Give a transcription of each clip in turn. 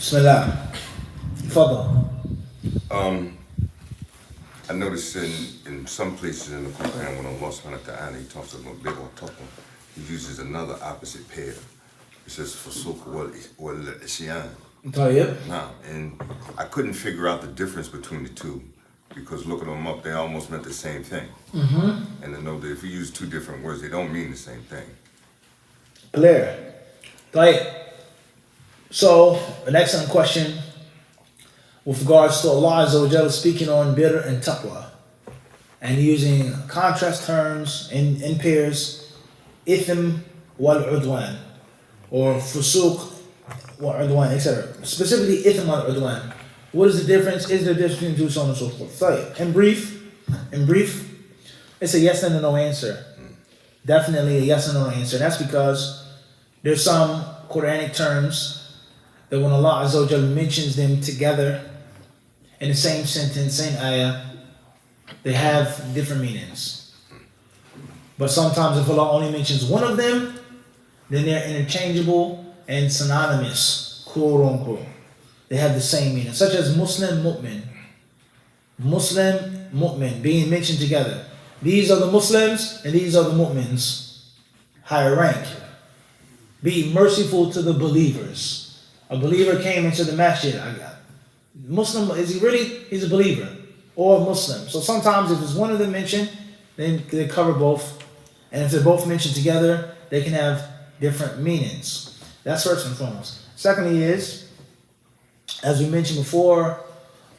Bismillah. Fadal. I noticed in some places in the Quran when Allah subhanahu wa ta'ala he talks about big or taqwa, he uses another opposite pair. It says fusuq wal isyan. Now, and I couldn't figure out the difference between the two because looking them up, they almost meant the same thing. Mm-hmm. And I know that if you use two different words, they don't mean the same thing. Clear. So, an excellent question with regards to Allah Azza wa Jalla speaking on birr and taqwa and using contrast terms in pairs, ithm wal udwan or fusuq wal udwan, etc. Specifically, ithm wal udwan. What is the difference? Is there a difference between two, so on and so forth? In brief, it's a yes and a no answer. Definitely a yes and no answer. And that's because there's some quranic terms that when Allah Azza wa Jalla mentions them together in the same sentence, same ayah, they have different meanings. But sometimes if Allah only mentions one of them, then they're interchangeable and synonymous, quote unquote. They have the same meaning, such as Muslim, mu'min. Muslim, mu'min, being mentioned together. These are the Muslims and these are the mu'mins. Higher rank. Be merciful to the believers. A believer came into the masjid. Muslim, is he really? He's a believer or a Muslim. So sometimes if it's one of them mentioned, then they cover both. And if they're both mentioned together, they can have different meanings. That's first and foremost. Secondly is, as we mentioned before,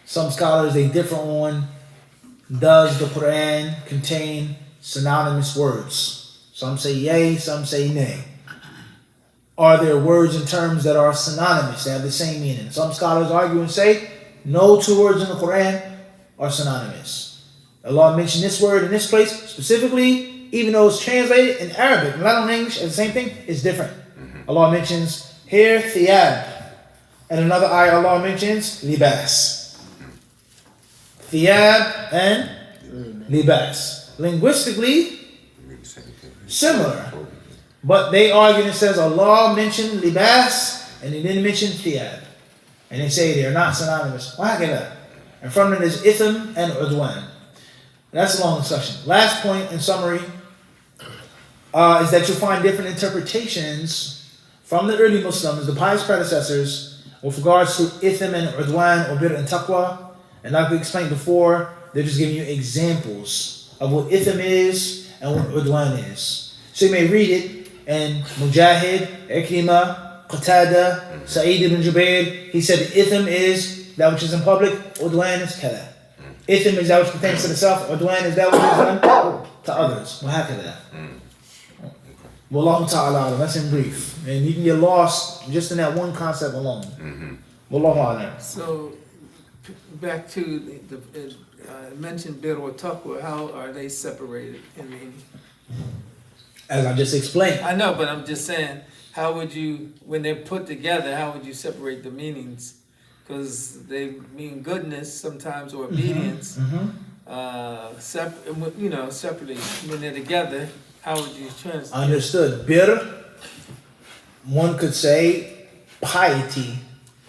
some scholars, they differ on, does the Quran contain synonymous words? Some say yay, some say nay. Are there words and terms that are synonymous, they have the same meaning? Some scholars argue and say, no two words in the Quran are synonymous. Allah mentioned this word in this place specifically, even though it's translated in Arabic, not in English, as the same thing, it's different. Allah mentions here, thiyab. And another ayah Allah mentions libas. Thiyab and libas. Linguistically, similar. But they argue and says Allah mentioned libas and he didn't mention thiyab. And they say they're not synonymous. Why get that? And from it is ithm and udwan. That's a long discussion. Last point in summary is that you'll find different interpretations from the early Muslims, the pious predecessors, with regards to ithm and udwan or birr and taqwa. And like we explained before, they're just giving you examples of what ithm is and what udwan is. So you may read it in Mujahid, Ikrimah, Qatada, Sa'id ibn Jubair. He said ithm is that which is in public, udwan is kada. Ithm is that which pertains to the self, udwan is that which is done to others. Wahakada. Wallahu ta'ala, that's in brief. And you can get lost just in that one concept alone. Wallahu a'lam. So, back to the mentioned birr or taqwa, how are they separated in meaning? As I just explained. I know, but I'm just saying, how would you, when they're put together, how would you separate the meanings? Because they mean goodness sometimes or obedience, separately. When they're together, how would you translate? Understood. Birr, one could say piety,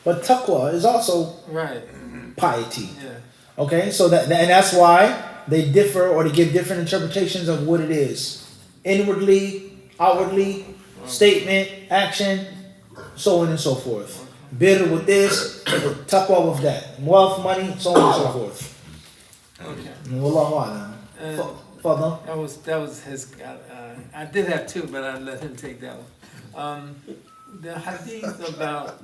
but taqwa is also right. Piety. Yeah. Okay, so and that's why they differ or they give different interpretations of what it is. Inwardly, outwardly, statement, action, so on and so forth. Birr with this, taqwa with that. Wealth, money, so on and so forth. Okay. Wallahu a'lam. Fadal. That was his. I did have two, but I let him take that one. The hadith about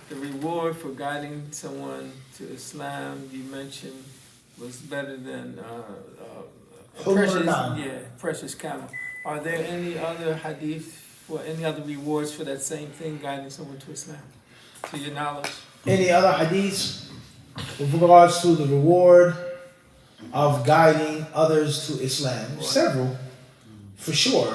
the reward for guiding someone to Islam, you mentioned, was better than precious camel. Are there any other hadith or any other rewards for that same thing, guiding someone to Islam, to your knowledge? Any other hadiths with regards to the reward of guiding others to Islam? Several, for sure.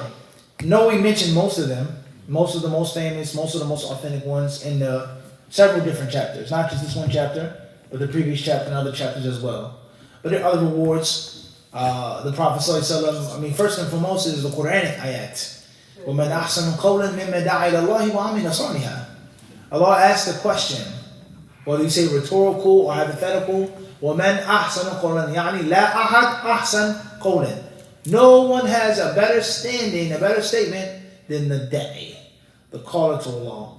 No, we mentioned most of them. Most of the most famous, most of the most authentic ones in the several different chapters. Not just this one chapter, but the previous chapter and other chapters as well. But there are other rewards. The Prophet ﷺ, first and foremost is the quranic ayat. وَمَنْ أَحْسَنُ قَوْلًا مِمَّا دَعَا إِلَى اللَّهِ وَعَمِلَ صَالِحًا. Allah asked the question, whether you say rhetorical or hypothetical, وَمَنْ أَحْسَنُ قَوْلًا يعني لا أحد أحسن قولا. No one has a better standing, a better statement than the da'i, the caller to Allah.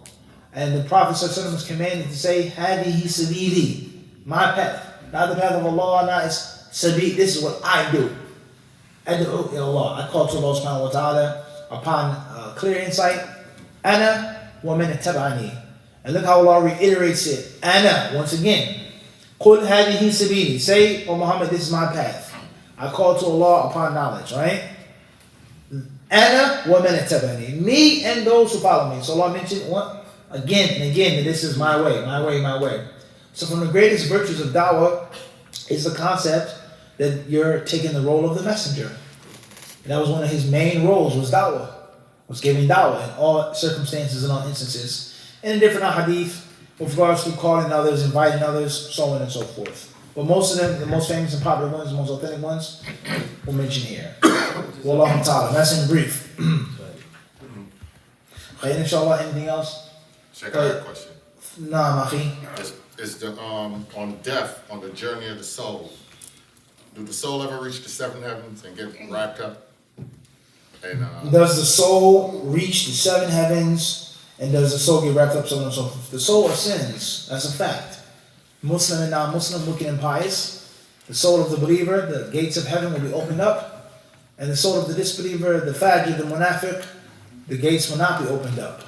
And the Prophet ﷺ was commanded to say, هَذِهِ سَبِيلِي, my path, not the path of Allah, not it's sabil, this is what I do. Ad'u ila Allah, I call to Allah subhanahu wa ta'ala upon clear insight. Ana wa man ittaba'ani. And look how Allah reiterates it. Ana, once again. Qul hadihi sabili. Say, oh Muhammad, this is my path. I call to Allah upon knowledge, right? Ana wa man ittaba'ani. Me and those who follow me. So Allah mentioned what? Again and again, that this is my way, my way, my way. So from the greatest virtues of dawah is the concept that you're taking the role of the messenger. And that was one of his main roles, was dawah, was giving dawah in all circumstances and all instances. And in different hadith, with regards to calling others, inviting others, so on and so forth. But most of them, the most famous and popular ones, the most authentic ones, we'll mention here. Wallahu ta'ala. That's in brief. Inshallah, anything else? Check out a question. Nah, Mahi. Is the on death, on the journey of the soul, do the soul ever reach the seven heavens and get wrapped up? And does the soul reach the seven heavens, and does the soul get wrapped up, so on and so forth? The soul ascends, that's a fact. Muslim and non-Muslim, wicked and pious. The soul of the believer, the gates of heaven will be opened up, and the soul of the disbeliever, the fajr, the munafiq, the gates will not be opened up.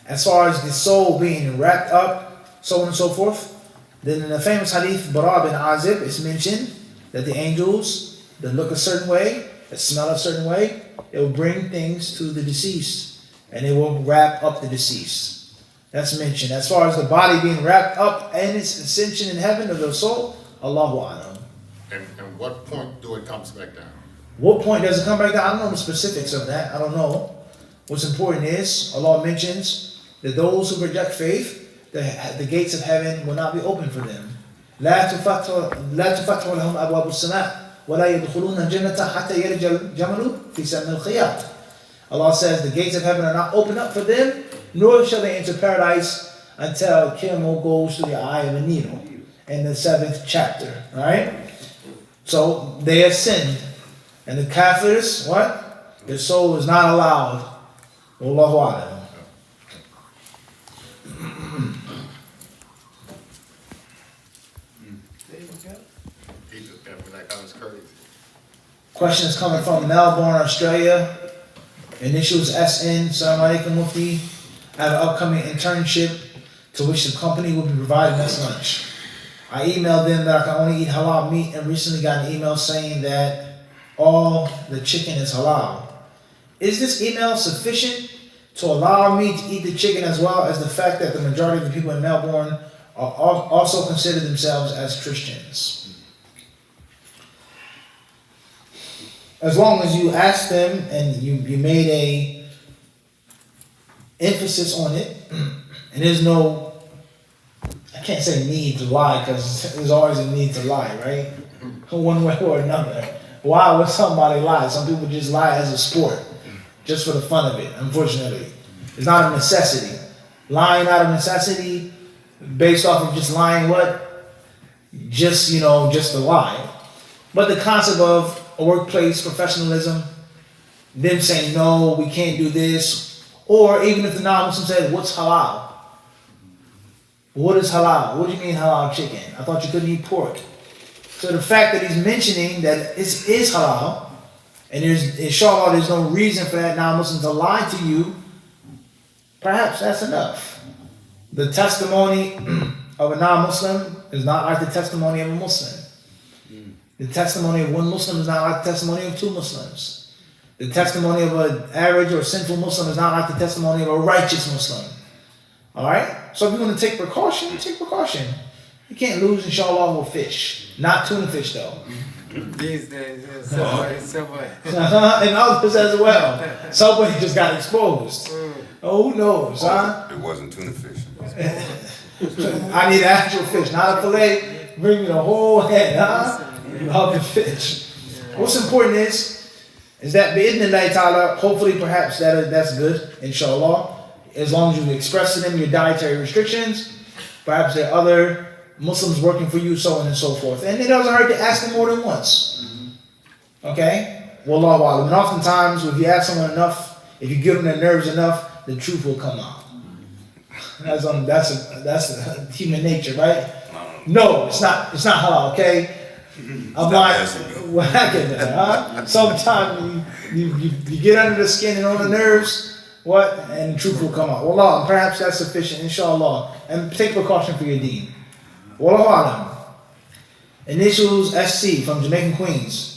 As far as the soul being wrapped up, so on and so forth, then in the famous hadith, Bara bin Azib, it's mentioned that the angels that look a certain way, that smell a certain way, they will bring things to the deceased, and they will wrap up the deceased. That's mentioned. As far as the body being wrapped up and its ascension in heaven of the soul, Allahu A'lam. and what point do it comes back down? What point does it come back down? I don't know the specifics of that. I don't know. What's important is, Allah mentions that those who reject faith, the gates of heaven will not be open for them. لا تفتح لهم أبواب السماء ولا يدخلون الجنة حتى يلج الجمل في سم الخياط. Allah says the gates of heaven are not open up for them, nor shall they enter paradise until a camel goes through the eye of a needle. In the 7th chapter, right? So they ascend, and the kafirs, what? Their soul is not allowed. Wallahu a'lam. That was crazy. Question is coming from Melbourne, Australia. Initials SN. Assalamu alaikum Mufti. I have an upcoming internship to which the company will be providing us lunch. I emailed them that I can only eat halal meat and recently got an email saying that all the chicken is halal. Is this email sufficient to allow me to eat the chicken, as well as the fact that the majority of the people in Melbourne are also consider themselves as Christians? As long as you ask them and you made a emphasis on it, and there's no, I can't say need to lie, because there's always a need to lie, right? One way or another. Why would somebody lie? Some people just lie as a sport, just for the fun of it, unfortunately. It's not a necessity. Lying out of necessity, based off of just lying what? Just, just to lie. But the concept of a workplace professionalism, them saying, no, we can't do this, or even if the non-Muslim said, what's halal? What is halal? What do you mean halal chicken? I thought you couldn't eat pork. So the fact that he's mentioning that it is halal, and inshallah there's no reason for that non-Muslim to lie to you, perhaps that's enough. The testimony of a non-Muslim is not like the testimony of a Muslim. The testimony of one Muslim is not like the testimony of two Muslims. The testimony of an average or sinful Muslim is not like the testimony of a righteous Muslim. Alright? So if you want to take precaution, take precaution. You can't lose, inshallah, with fish. Not tuna fish, though. These days, Subway. And others as well. Subway just got exposed. Oh, who knows, huh? It wasn't tuna fish. I need actual fish, not a fillet. Bring me the whole head, huh? Of the fish. What's important is that bi'idhnillahi ta'ala, hopefully perhaps that's good, inshallah. as long as you express to them your dietary restrictions. Perhaps there are other Muslims working for you, so on and so forth. And it doesn't hurt to ask them more than once. Okay? Wallahu a'lam. And oftentimes, if you ask someone enough, if you give them their nerves enough, the truth will come out. That's human nature, right? No, it's not halal, okay? I'm not whacking that, huh? Sometimes you get under the skin and on the nerves, and the truth will come out. Wallah, perhaps that's sufficient, inshallah. And take precaution for your deen. Wallahu alam. Initials SC from Jamaican Queens.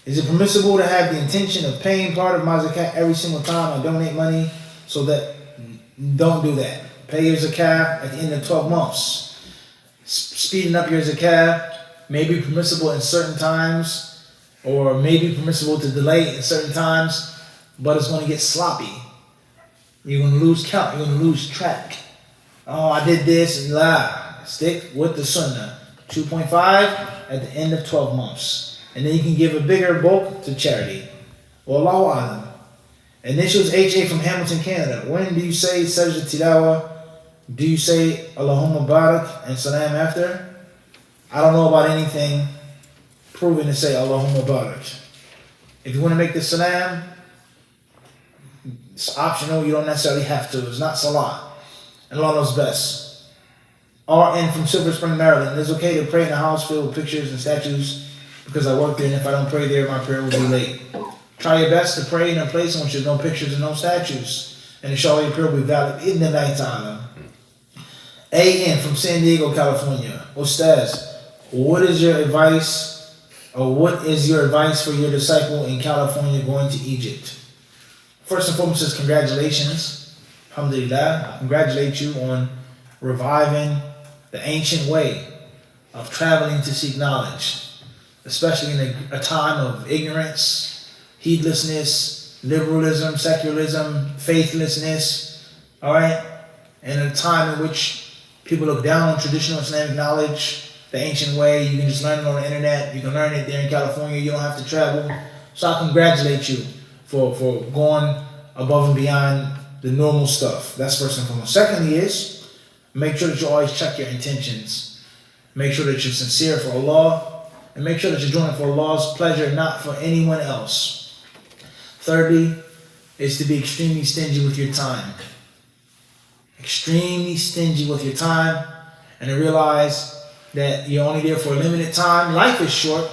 Is it permissible to have the intention of paying part of my zakat every single time I donate money? So that, don't do that. Pay your zakat at the end of 12 months. Speeding up your zakat may be permissible in certain times, or may be permissible to delay in certain times, but it's going to get sloppy. You're going to lose count. You're going to lose track. Oh, I did this and la. Stick with the sunnah. 2.5 at the end of 12 months. And then you can give a bigger bulk to charity. Wallahu alam. Initials HA from Hamilton, Canada. When do you say Sajda Tilawa? Do you say Allahumma Barak and Salam after? I don't know about anything proven to say Allahumma Barak. If you want to make the Salam, it's optional. You don't necessarily have to. It's not Salah. And Allah knows best. RN from Silver Spring, Maryland. It's okay to pray in a house filled with pictures and statues because I work there, and if I don't pray there, my prayer will be late. Try your best to pray in a place in which there's no pictures and no statues. And inshallah your prayer will be valid in the night time. AN from San Diego, California. Ustaz, what is your advice for your disciple in California going to Egypt? First and foremost is congratulations. Alhamdulillah. I congratulate you on reviving the ancient way of traveling to seek knowledge, especially in a time of ignorance, heedlessness, liberalism, secularism, faithlessness, all right? And a time in which people look down on traditional Islamic knowledge, the ancient way. You can just learn it on the internet. You can learn it there in California. You don't have to travel. So I congratulate you for going above and beyond the normal stuff. That's first and foremost. Secondly is, make sure that you always check your intentions. Make sure that you're sincere for Allah, and make sure that you're doing it for Allah's pleasure, not for anyone else. Thirdly is to be extremely stingy with your time. Extremely stingy with your time, and to realize that you're only there for a limited time. Life is short,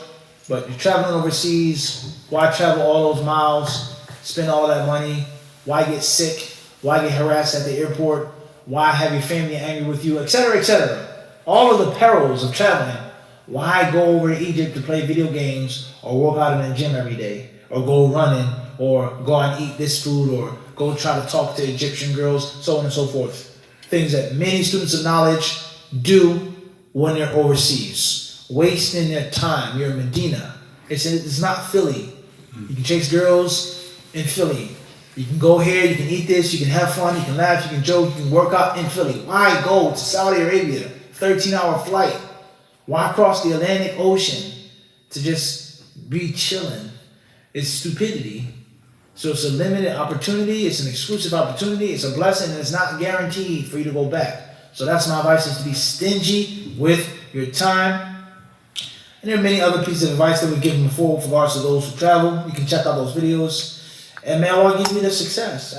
but you're traveling overseas. Why travel all those miles, spend all that money? Why get sick? Why get harassed at the airport? Why have your family angry with you, etc., etc.? All of the perils of traveling. Why go over to Egypt to play video games or work out in the gym every day, or go running, or go and eat this food, or go try to talk to Egyptian girls, so on and so forth. Things that many students of knowledge do when they're overseas, wasting their time. You're in Medina. It's not Philly. You can chase girls in Philly. You can go here, you can eat this, you can have fun, you can laugh, you can joke, you can work out in Philly. Why go to Saudi Arabia, 13-hour flight? Why cross the Atlantic Ocean to just be chilling? It's stupidity. So it's a limited opportunity, it's an exclusive opportunity, it's a blessing, and it's not guaranteed for you to go back. So that's my advice, is to be stingy with your time. And there are many other pieces of advice that we've given before with regards to those who travel. You can check out those videos. And may Allah give you the success.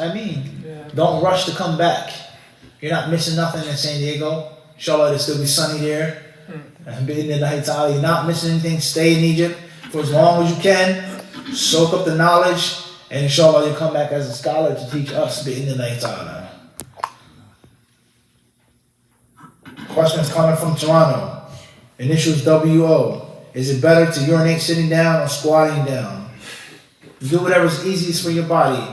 Don't rush to come back. You're not missing nothing in San Diego. Inshallah, it'll still be sunny there. And you're not missing anything. Stay in Egypt for as long as you can. Soak up the knowledge. And inshallah, you'll come back as a scholar to teach us. Questions coming from Toronto. Initials WO. Is it better to urinate sitting down or squatting down? Do whatever's easiest for your body.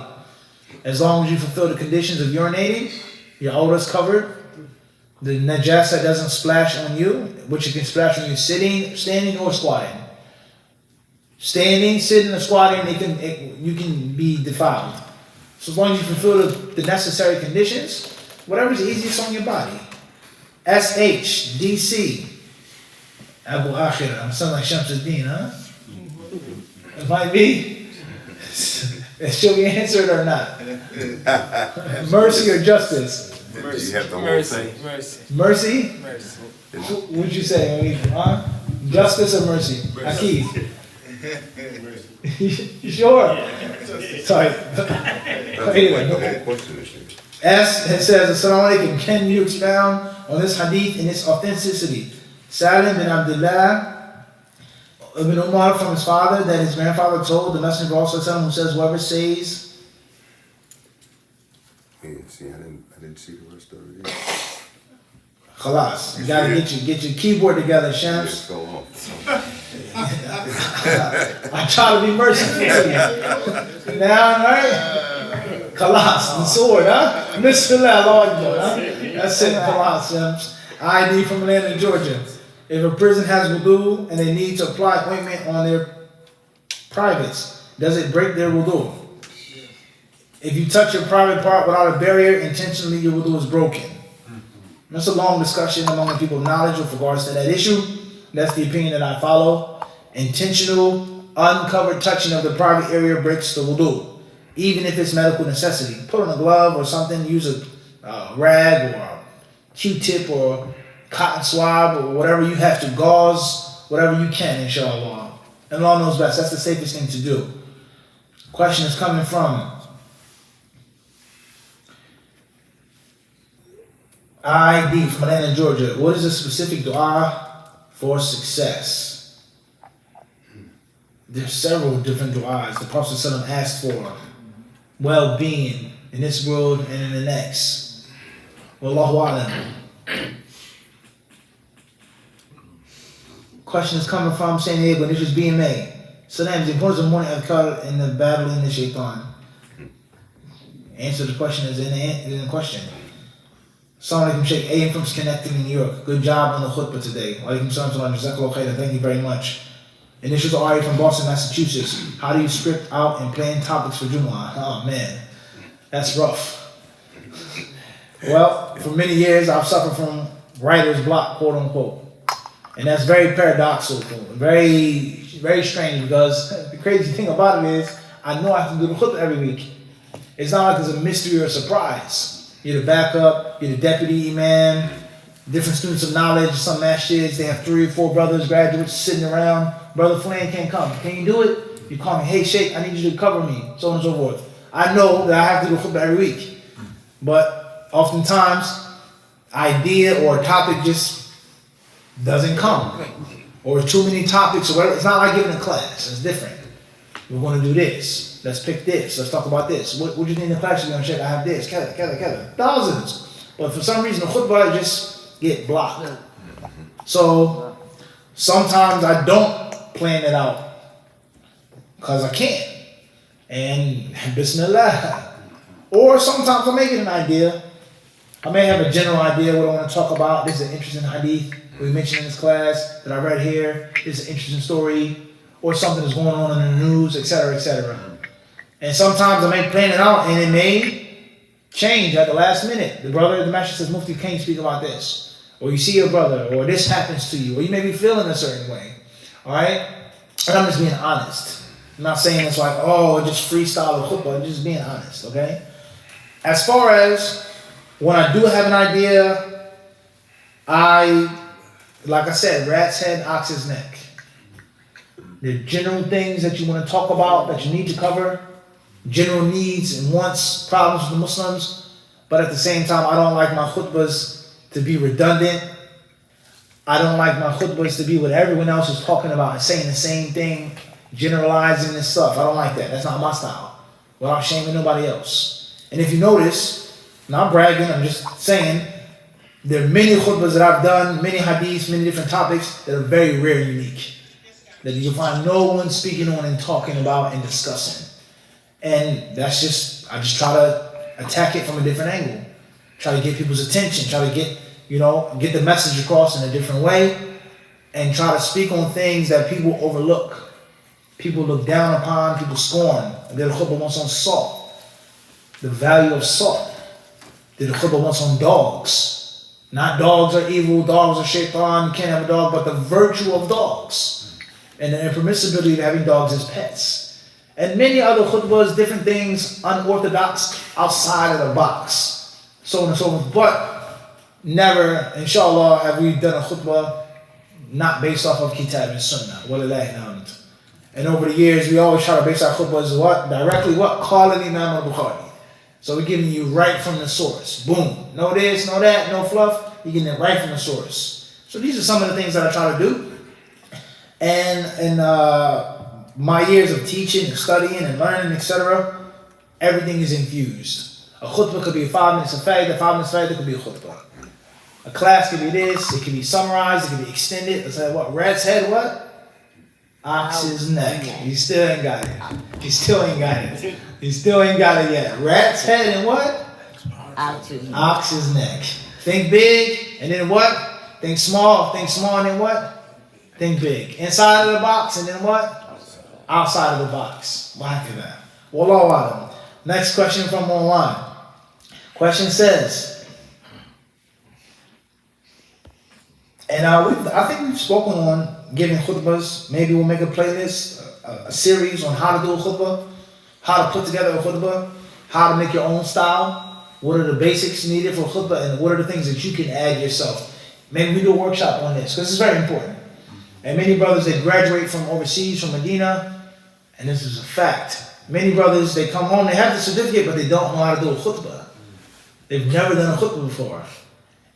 As long as you fulfill the conditions of urinating, your aura's covered. The najasa doesn't splash on you, which it can splash on you sitting, standing, or squatting. Standing, sitting, or squatting, you can be defiled. So as long as you fulfill the necessary conditions, whatever's easiest on your body. SHDC. Abu Akhir. I'm sounding like Shamsuddin, huh? It might be. Should we answer it or not? Mercy or justice? You have the whole Mercy, thing. mercy, Mercy? mercy. What would you say? Huh? Justice or mercy? Akif? You sure? Sorry. Anyway. The whole question is here. It says, Assalamu alaikum, can you expound on this hadith and its authenticity? Salim bin Abdullah ibn Umar from his father that his grandfather told the Messenger of Allah who says, whoever says, Yeah, see, I didn't see the rest of it. Khalas, you gotta get your keyboard together, It Shams. fell off. I try to be merciful to you. Now, right? Khalas, the sword, huh? Bismillah, Lord, huh? That's it, Khalas, Shams. ID from Atlanta, Georgia. If a prison has wudu and they need to apply ointment on their privates, does it break their wudu? If you touch your private part without a barrier, intentionally your wudu is broken. That's a long discussion among the people of knowledge with regards to that issue. That's the opinion that I follow. Intentional, uncovered touching of the private area breaks the wudu, even if it's medical necessity. Put on a glove or something, use a rag or a Q-tip or cotton swab or whatever you have to, gauze, whatever you can, inshallah. And Allah knows best. That's the safest thing to do. Question is coming from ID from Atlanta, Georgia. What is the specific dua for success? There's several different du'as. The Prophet ﷺ asked for well-being in this world and in the next. Wallahu a'lam. Question is coming from San Diego, and this is BMA. Salam, the importance of morning adhkar in the battling the shaitan. Answer the question is in the question. Assalamu alaikum, Sheikh A.M. from Schenectady, New York. Good job on the khutbah today. Walaikum salam, jazakallah khairan. Thank you very much. And this is Ari from Boston, Massachusetts. How do you script out and plan topics for Jumu'ah? Oh man, that's rough. Well, for many years I've suffered from writer's block, quote unquote. And that's very paradoxical, very, very strange, because the crazy thing about it is I know I have to do the khutbah every week. It's not like it's a mystery or a surprise. You're the backup, you're the deputy imam, different students of knowledge, some masjids, they have 3 or 4 brothers, graduates sitting around. Brother Flan can't come. Can you do it? You call me, hey Sheikh, I need you to cover me, so on and so forth. I know that I have to do khutbah every week. But oftentimes, idea or topic just doesn't come. Or too many topics, or whatever. It's not like giving a class, it's different. We're going to do this. Let's pick this. Let's talk about this. What do you think in the class you're going to check? I have this. Thousands. But for some reason, the khutbah just get blocked. So sometimes I don't plan it out because I can't. And bismillah. Or sometimes I make it an idea. I may have a general idea what I want to talk about. This is an interesting hadith we mentioned in this class that I read here. This is an interesting story. Or something that's going on in the news, etc., etc. And sometimes I may plan it out and it may change at the last minute. The brother at the masjid says, Mufti, can't speak about this. Or you see your brother, or this happens to you, or you may be feeling a certain way. Alright? And I'm just being honest. I'm not saying it's like, oh, just freestyle or khutbah. I'm just being honest, okay? As far as when I do have an idea, like I said, rat's head, ox's neck. The general things that you want to talk about, that you need to cover, general needs and wants, problems with the Muslims, but at the same time, I don't like my khutbahs to be redundant. I don't like my khutbahs to be what everyone else is talking about and saying the same thing, generalizing this stuff. I don't like that. That's not my style, without shaming nobody else. And if you notice, not bragging, I'm just saying, there are many khutbahs that I've done, many hadiths, many different topics that are very rare and unique, that you'll find no one speaking on and talking about and discussing. And that's just, I just try to attack it from a different angle. Try to get people's attention, try to get the message across in a different way, and try to speak on things that people overlook. People look down upon, people scorn. I did a khutbah once on salt, the value of salt. Did a khutbah once on dogs. Not dogs are evil, dogs are shaitan, you can't have a dog, but the virtue of dogs. And the impermissibility of having dogs as pets. And many other khutbahs, different things, unorthodox, outside of the box. So on and so forth. But never, inshallah, have we done a khutbah not based off of kitab and sunnah. Walillahi alhamd. And over the years, we always try to base our khutbahs what? Directly what? Qala Imam al-Bukhari. So we're giving you right from the source. Boom. No this, no that, no fluff. You're getting it right from the source. So these are some of the things that I try to do. And my years of teaching and studying and learning, etc., everything is infused. A khutbah could be 5 minutes of faida, 5 minutes of faida could be a khutbah. A class could be this, it could be summarized, it could be extended. Let's say what? Rat's head, what? Ox's neck. He still ain't got it. He still ain't got it. He still ain't got it yet. Rat's head and what? Ox's neck. Think big, and then what? Think small, and then what? Think big. Inside of the box, and then what? Outside of the box. Why can that? Wallahu alam. Next question from online. Question says, and I think we've spoken on giving khutbahs. Maybe we'll make a playlist, a series on how to do a khutbah, how to put together a khutbah, how to make your own style, what are the basics needed for a khutbah, and what are the things that you can add yourself. Maybe we do a workshop on this, because it's very important. And many brothers, they graduate from overseas, from Medina, and this is a fact. Many brothers, they come home, they have the certificate, but they don't know how to do a khutbah. They've never done a khutbah before.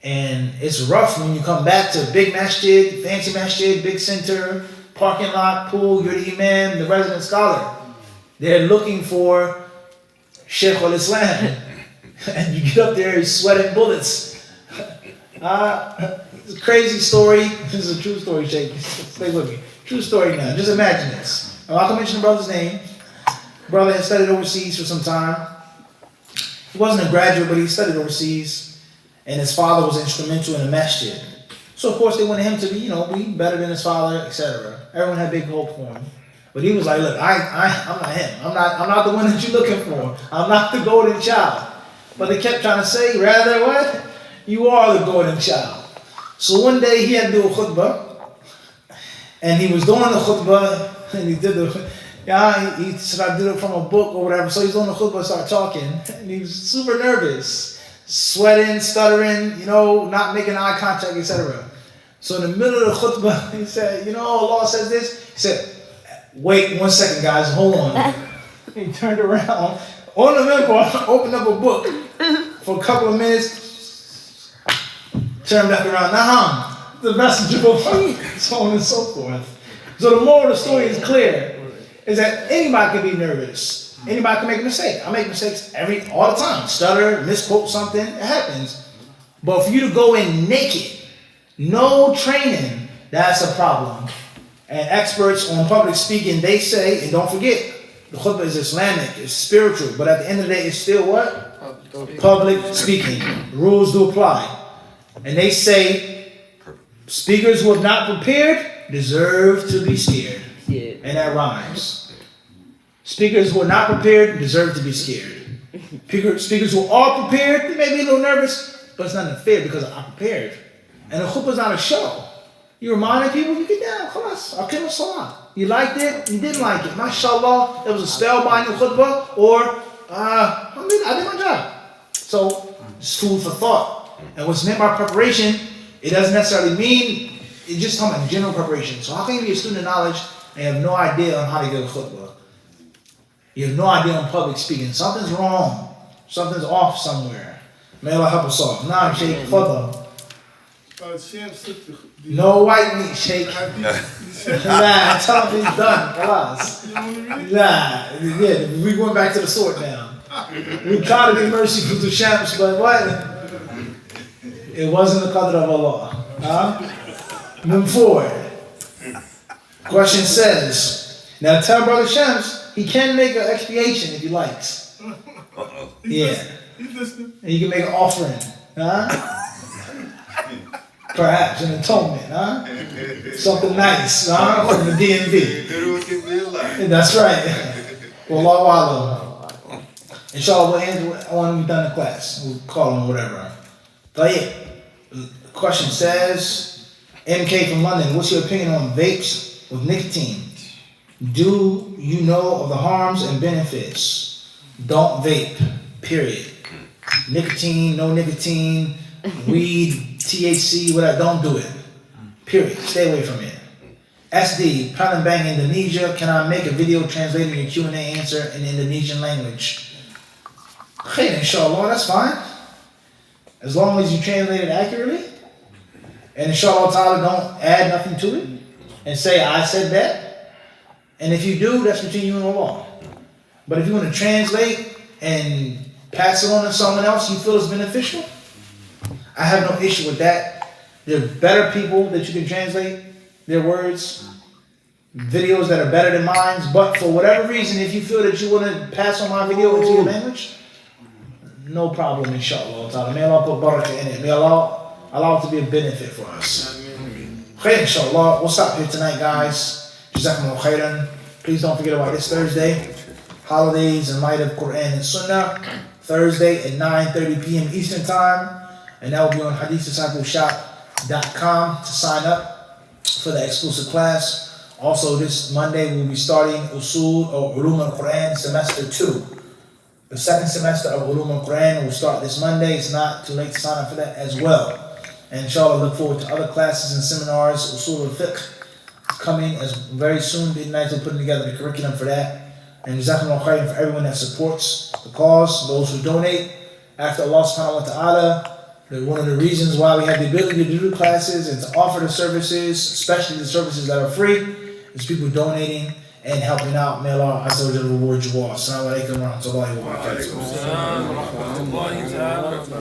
And it's rough when you come back to a big masjid, fancy masjid, big center, parking lot, pool, you're the imam, the resident scholar. They're looking for Sheikh al-Islam. And you get up there, you're sweating bullets. It's a crazy story. This is a true story, Sheikh. Stay with me. True story now. Just imagine this. I'm not going to mention the brother's name. Brother had studied overseas for some time. He wasn't a graduate, but he studied overseas. And his father was instrumental in the masjid. So of course they wanted him to be, be better than his father, etc. Everyone had big hope for him. But he was like, look, I'm not him. I'm not the one that you're looking for. I'm not the golden child. But they kept trying to say, rather what? You are the golden child. So one day he had to do a khutbah. And he was doing the khutbah. And he did he said, I did it from a book or whatever. So he's doing the khutbah, started talking. And he was super nervous. Sweating, stuttering, not making eye contact, etc. So in the middle of the khutbah, he said, Allah says this. He said, wait 1 second, guys, hold on. He turned around, on the member, opened up a book for a couple of minutes, turned back around, the messenger of Allah, so on and so forth. So the moral of the story is clear, is that anybody can be nervous. Anybody can make a mistake. I make mistakes all the time. Stutter, misquote something, it happens. But for you to go in naked, no training, that's a problem. And experts on public speaking, they say, and don't forget, the khutbah is Islamic, it's spiritual, but at the end of the day, it's still what? Public speaking. Rules do apply. And they say, speakers who have not prepared deserve to be scared. Yeah. And that rhymes. Speakers who are not prepared deserve to be scared. Speakers who are prepared, they may be a little nervous, but it's not unfair because I'm prepared. And the khutbah is not a show. You reminding people, you get down, khalas, akim salah. You liked it, you didn't like it. Mashallah, it was a spellbinding khutbah, or I did my job. So it's food for thought. And what's meant by preparation, it doesn't necessarily mean, it's just talking about general preparation. So how can you be a student of knowledge and have no idea on how to give a khutbah? You have no idea on public speaking. Something's wrong. Something's off somewhere. May Allah help us all. Nah, Sheikh, further. No white meat, Sheikh. Nah, tell him he's done. Khalas. Nah, yeah, we went back to the sword now. We try to be merciful to Shams, but what? It wasn't the qadr of Allah. Move forward. Question says, now tell Brother Shams, he can make an expiation if he likes. Yeah. And he can make an offering. Perhaps an atonement. Something nice from the DMV. That's right. Wallahu alam. Inshallah, we'll end when we've done the class. We'll call him whatever. But question says, MK from London, what's your opinion on vapes with nicotine? Do you know of the harms and benefits? Don't vape, period. Nicotine, no nicotine, weed, THC, whatever, don't do it. Period. Stay away from it. SD, Palembang, Indonesia. Can I make a video translating your Q&A answer in Indonesian language? Okay, inshallah, that's fine. As long as you translate it accurately. And inshallah ta'ala, don't add nothing to it. And say, I said that. And if you do, that's between you and Allah. But if you want to translate and pass it on to someone else you feel is beneficial, I have no issue with that. There are better people that you can translate their words, videos that are better than mine. But for whatever reason, if you feel that you want to pass on my video into your language, no problem, inshallah ta'ala. May Allah put barakah in it. May Allah allow it to be a benefit for us. Okay, inshallah. We'll stop here tonight, guys. Jazakumullah khairan. Please don't forget about this Thursday. Holidays in light of Quran and Sunnah. Thursday at 9:30 p.m. Eastern Time. And that will be on HadithDiscipleshop.com to sign up for the exclusive class. Also, this Monday we'll be starting Usul or Ulum al-Quran semester 2. The second semester of Ulum al-Quran will start this Monday. It's not too late to sign up for that as well. And inshallah, look forward to other classes and seminars. Usul al-Fiqh coming as very soon. Be nice to putting together the curriculum for that. And jazakumullah khairan for everyone that supports the cause, those who donate. After Allah subhanahu wa ta'ala, one of the reasons why we have the ability to do classes and to offer the services, especially the services that are free, is people donating and helping out. May Allah Azza wa Jalla reward you all. Assalamu alaikum wa rahmatullahi wa barakatuh.